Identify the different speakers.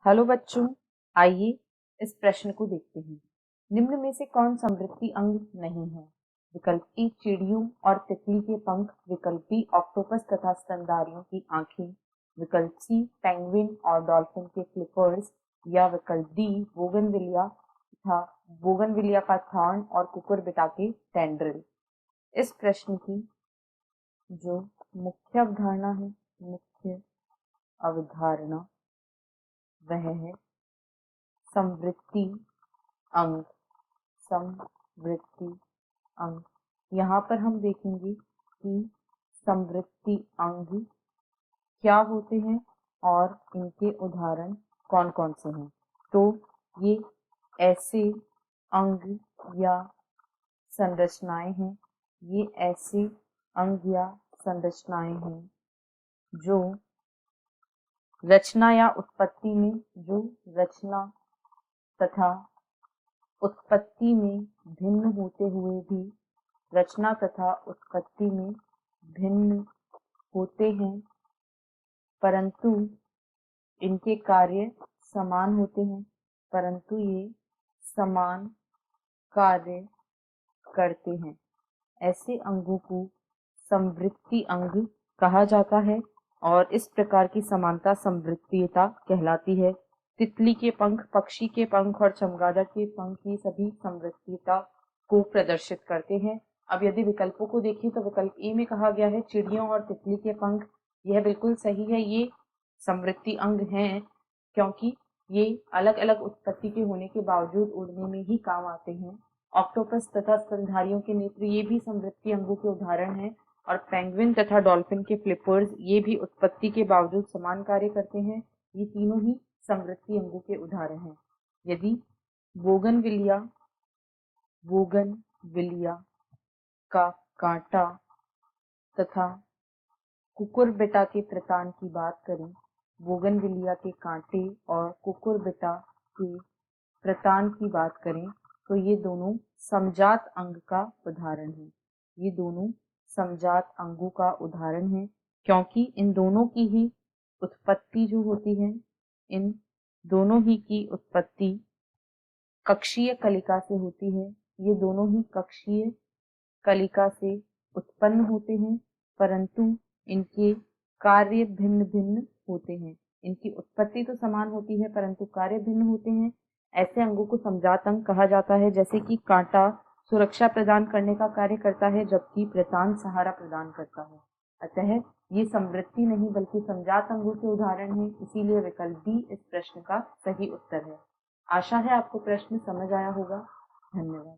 Speaker 1: Hello बच्चों, आइए इस प्रश्न को देखते हैं। निम्न में से कौन समवृत्ति अंग नहीं है? विकल्प ए चिड़ियों और तितली के पंख, विकल्प बी ऑक्टोपस तथा स्तनधारियों की आंखें, विकल्प सी पेंगुइन और डॉल्फिन के फ्लिपर्स, या विकल्प डी बोगनविलिया का थॉर्न और कुकुरबिटा के टेंड्रिल। इस प्रश्न की जो मुख्य अवधारणा वह है समवृत्ति अंग। समवृत्ति अंग यहाँ पर हम देखेंगे कि समवृत्ति अंग क्या होते हैं और इनके उदाहरण कौन कौन से हैं। तो ये ऐसे अंग या संरचनाएं हैं, ये ऐसे अंग या संरचनाएं हैं जो रचना तथा उत्पत्ति में भिन्न होते हुए भी रचना तथा उत्पत्ति में भिन्न होते हैं, परंतु इनके कार्य समान होते हैं, परंतु ये समान कार्य करते हैं। ऐसे अंगों को समवृत्ति अंग कहा जाता है और इस प्रकार की समानता समवृत्तीयता कहलाती है। तितली के पंख, पक्षी के पंख और चमगादड़ के पंख ये सभी समवृत्तीयता को प्रदर्शित करते हैं। अब यदि विकल्पों को देखें तो विकल्प ए में कहा गया है चिड़ियों और तितली के पंख, यह बिल्कुल सही है। ये समवृत्ति अंग हैं क्योंकि ये अलग अलग उत्पत्ति के होने के बावजूद उड़ने में ही काम आते हैं। ऑक्टोपस तथा स्तनधारियों के नेत्र ये भी समवृत्ति अंगों के उदाहरण हैं और पेंगुइन तथा डॉल्फिन के फ्लिपर्स ये भी उत्पत्ति के बावजूद समान कार्य करते हैं। ये तीनों ही समवृत्ति अंगों के उदाहरण हैं। यदि बोगनविलिया का कांटा तथा कुकुरबिटा के प्रतान की बात करें, बोगनविलिया के कांटे और कुकुरबिटा के प्रतान की बात करें तो ये दोनों समजात अंग का उदाहरण है। ये दोनों समजात अंगों का उदाहरण है क्योंकि इन दोनों की ही उत्पत्ति जो होती है, इन दोनों ही की उत्पत्ति कक्षीय कलिका से होती है। ये दोनों ही कक्षीय कलिका से उत्पन्न होते हैं, परंतु इनके कार्य भिन्न भिन्न होते हैं। इनकी उत्पत्ति तो समान होती है परंतु कार्य भिन्न होते हैं। ऐसे अंगों को समजात अंग कहा जाता है, जैसे कि कांटा सुरक्षा प्रदान करने का कार्य करता है जबकि प्रतान सहारा प्रदान करता है। अतः ये समवृत्ति नहीं बल्कि समजात अंगों के उदाहरण हैं, इसीलिए विकल्प बी इस प्रश्न का सही उत्तर है। आशा है आपको प्रश्न समझ आया होगा। धन्यवाद।